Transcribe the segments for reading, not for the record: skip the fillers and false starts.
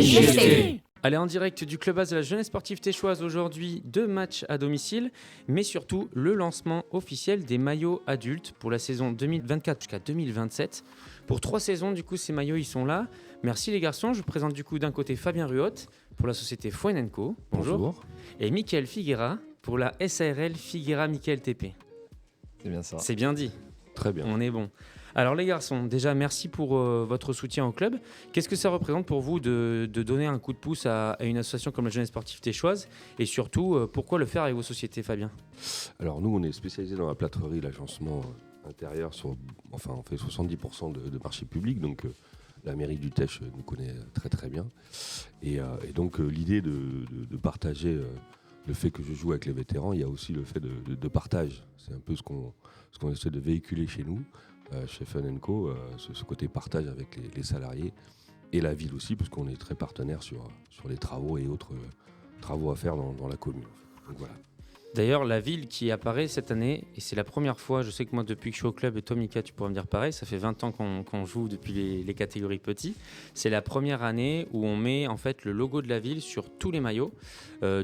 JST. Allez, en direct du clubhouse de la jeunesse sportive téchoise aujourd'hui, 2 matchs à domicile, mais surtout le lancement officiel des maillots adultes pour la saison 2024 jusqu'à 2027. Pour 3 saisons, du coup, ces maillots, ils sont là. Merci les garçons. Je vous présente du coup d'un côté Fabien Ruotte pour la société Foyn & Co. Bonjour. Et Mickaël Figuera pour la SARL Figuera Mickaël TP. C'est bien ça. C'est bien dit. Très bien. On est bon. Alors les garçons, déjà merci pour votre soutien au club. Qu'est-ce que ça représente pour vous de donner un coup de pouce à une association comme la jeunesse sportive téchoise? Et surtout, pourquoi le faire avec vos sociétés, Fabien? Alors nous, on est spécialisé dans la plâtrerie, l'agencement intérieur. On fait 70% de marché public, donc la mairie du Tech nous connaît très très bien. Et donc l'idée de partager le fait que je joue avec les vétérans, il y a aussi le fait de partage. C'est un peu ce qu'on essaie de véhiculer chez nous. Chez Foyn & Co, ce côté partage avec les salariés et la ville aussi, puisqu'on est très partenaire sur les travaux et autres travaux à faire dans la commune. Donc voilà. D'ailleurs, la ville qui apparaît cette année, et c'est la première fois, je sais que moi depuis que je suis au club, et toi Mika tu pourras me dire pareil, ça fait 20 ans qu'on joue depuis les catégories petits, c'est la première année où on met en fait le logo de la ville sur tous les maillots.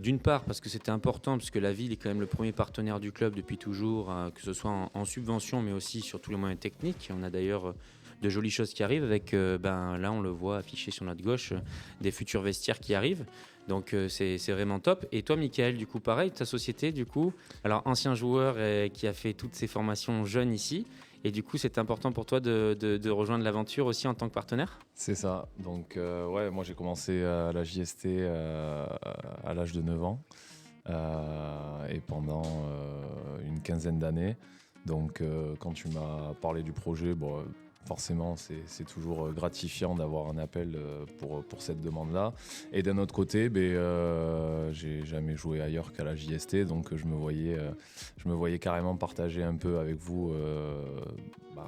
D'une part parce que c'était important, puisque la ville est quand même le premier partenaire du club depuis toujours, que ce soit en subvention mais aussi sur tous les moyens techniques. On a d'ailleurs de jolies choses qui arrivent avec, là on le voit affiché sur notre gauche, des futurs vestiaires qui arrivent. Donc c'est vraiment top. Et toi Mickaël, du coup pareil, ta société du coup, alors ancien joueur qui a fait toutes ses formations jeunes ici, et du coup c'est important pour toi de rejoindre l'aventure aussi en tant que partenaire? C'est ça. Donc moi j'ai commencé à la JST à l'âge de 9 ans et pendant une quinzaine d'années. Donc quand tu m'as parlé du projet, forcément, c'est toujours gratifiant d'avoir un appel pour cette demande-là. Et d'un autre côté, j'ai jamais joué ailleurs qu'à la JST, donc je me voyais carrément partager un peu avec vous,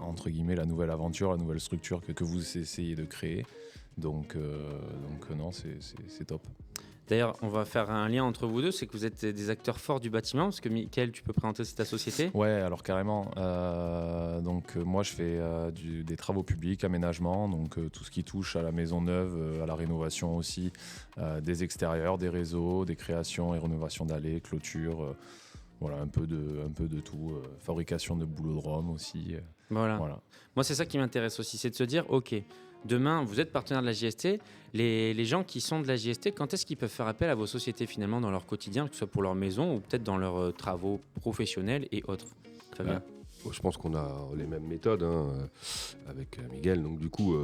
entre guillemets, la nouvelle aventure, la nouvelle structure que vous essayez de créer. Donc non, c'est top. D'ailleurs, on va faire un lien entre vous deux, c'est que vous êtes des acteurs forts du bâtiment, parce que Mickaël, tu peux présenter aussi ta société? Ouais, alors carrément. Moi, je fais des travaux publics, aménagement, donc tout ce qui touche à la maison neuve, à la rénovation aussi, des extérieurs, des réseaux, des créations et rénovations d'allées, clôtures, un peu de tout. Fabrication de boulodrome aussi. Voilà. Moi, c'est ça qui m'intéresse aussi, c'est de se dire, ok, demain, vous êtes partenaire de la JST, les gens qui sont de la JST, quand est-ce qu'ils peuvent faire appel à vos sociétés finalement dans leur quotidien, que ce soit pour leur maison ou peut-être dans leurs travaux professionnels et autres? Fabien. Je pense qu'on a les mêmes méthodes avec Miguel. Donc du coup,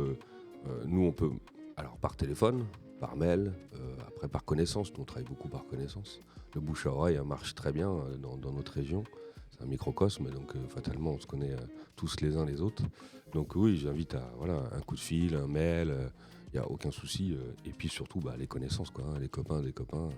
nous on peut, alors par téléphone, par mail, après par connaissance, nous on travaille beaucoup par connaissance. Le bouche à oreille marche très bien dans notre région. C'est un microcosme, donc fatalement on se connaît tous les uns les autres. Donc oui, j'invite à un coup de fil, un mail, il n'y a aucun souci. Et puis surtout les connaissances, les copains des copains.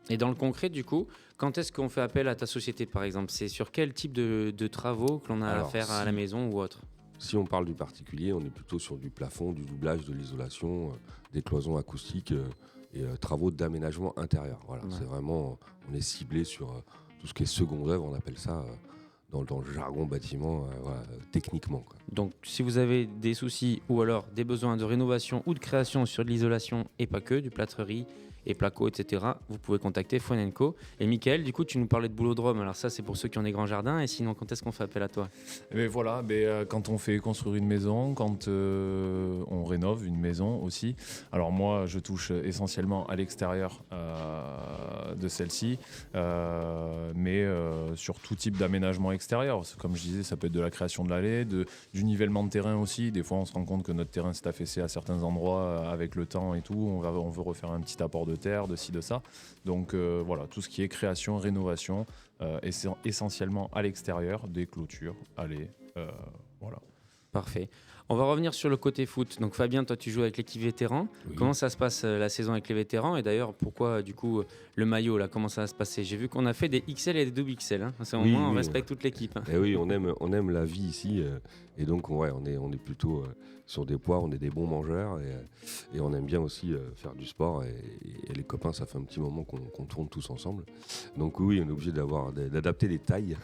Et dans le concret, du coup, quand est-ce qu'on fait appel à ta société par exemple? C'est sur quel type de travaux que l'on a à faire à la maison ou autre? Si on parle du particulier, on est plutôt sur du plafond, du doublage, de l'isolation, des cloisons acoustiques et travaux d'aménagement intérieur. Voilà, ouais. C'est vraiment, on est ciblé sur tout ce qui est seconde œuvre, on appelle ça dans le jargon bâtiment, techniquement. Donc si vous avez des soucis ou alors des besoins de rénovation ou de création sur de l'isolation et pas que, du plâtrerie et placo, etc., vous pouvez contacter Foyn & Co. Et Mickaël, du coup, tu nous parlais de boulodrome. Alors ça, c'est pour ceux qui ont des grands jardins. Et sinon, quand est-ce qu'on fait appel à toi? Quand on fait construire une maison, quand on rénove une maison aussi. Alors moi, je touche essentiellement à l'extérieur de celle-ci, mais sur tout type d'aménagement extérieur. Comme je disais, ça peut être de la création de l'allée, du nivellement de terrain aussi. Des fois, on se rend compte que notre terrain s'est affaissé à certains endroits avec le temps et tout. On veut refaire un petit apport de terre, de ci, de ça. Donc tout ce qui est création, rénovation, essentiellement à l'extérieur, des clôtures, allées, voilà. Parfait. On va revenir sur le côté foot. Donc Fabien, toi tu joues avec l'équipe vétéran. Oui. Comment ça se passe la saison avec les vétérans? Et d'ailleurs, pourquoi du coup le maillot là, comment ça va se passer? J'ai vu qu'on a fait des XL et des double XL. C'est au moins on respecte toute l'équipe. Et oui, on aime la vie ici. Et donc on est plutôt sur des poids, on est des bons mangeurs et on aime bien aussi faire du sport. Et les copains, ça fait un petit moment qu'on tourne tous ensemble. Donc oui, on est obligé d'adapter les tailles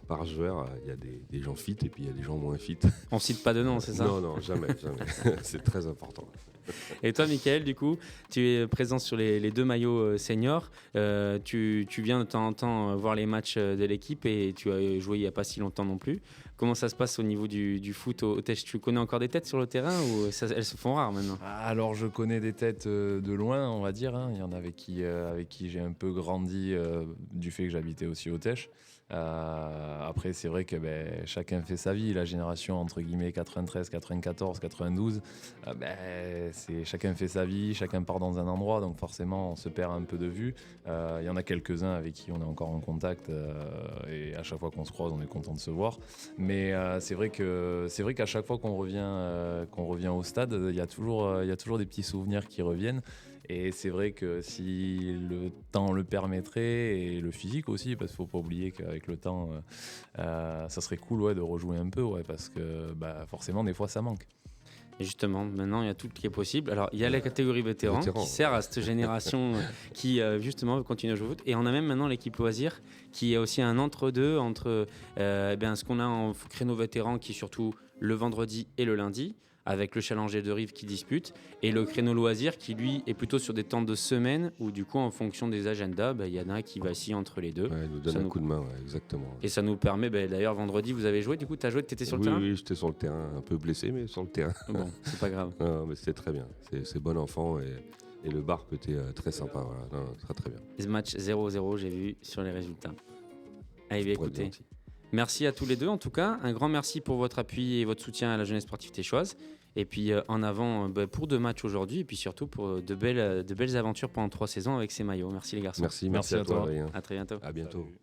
par joueur. Il y a des gens fit et puis il y a des gens moins fit. On cite pas de nom, c'est ça? Non, jamais. C'est très important. Et toi, Mickaël, du coup, tu es présent sur les 2 maillots seniors. Tu viens de temps en temps voir les matchs de l'équipe et tu as joué il n'y a pas si longtemps non plus. Comment ça se passe au niveau du foot au Tech? Tu connais encore des têtes sur le terrain ou elles se font rares maintenant? Alors je connais des têtes de loin, on va dire. Il y en a avec qui j'ai un peu grandi du fait que j'habitais aussi au Tech. Après, c'est vrai que chacun fait sa vie. La génération entre guillemets 93, 94, 92, chacun fait sa vie, chacun part dans un endroit, donc forcément on se perd un peu de vue. Il y en a quelques-uns avec qui on est encore en contact et à chaque fois qu'on se croise, on est content de se voir. Mais c'est vrai qu'à chaque fois qu'on revient au stade, il y a toujours des petits souvenirs qui reviennent. Et c'est vrai que si le temps le permettrait, et le physique aussi, parce qu'il ne faut pas oublier qu'avec le temps, ça serait cool de rejouer un peu, parce que forcément, des fois, ça manque. Et justement, maintenant, il y a tout qui est possible. Alors, il y a la catégorie vétéran qui sert à cette génération qui, justement, veut continuer à jouer au foot. Et on a même maintenant l'équipe loisir qui est aussi un entre-deux entre ce qu'on a en créneau vétéran qui est surtout le vendredi et le lundi, avec le Challenger de Rive qui dispute, et le créneau loisir qui, lui, est plutôt sur des temps de semaine où, du coup, en fonction des agendas, il y en a qui vacillent entre les deux. Ouais, nous donne un coup de main, exactement. Et ça nous permet, d'ailleurs, vendredi, vous avez joué, du coup, tu as joué, tu étais sur le terrain? Oui, j'étais sur le terrain, un peu blessé, mais sur le terrain. Bon, c'est pas grave. Non, mais c'était très bien, c'est bon enfant, et le bar était très sympa, voilà. Non, très très bien. Ce match 0-0, j'ai vu sur les résultats. Allez, écoutez. Merci à tous les deux, en tout cas. Un grand merci pour votre appui et votre soutien à la jeunesse sportive téchoise. Et puis en avant pour 2 matchs aujourd'hui et puis surtout pour de belles aventures pendant 3 saisons avec ces maillots. Merci les garçons. Merci à toi. Adrien. À très bientôt. À bientôt. Salut.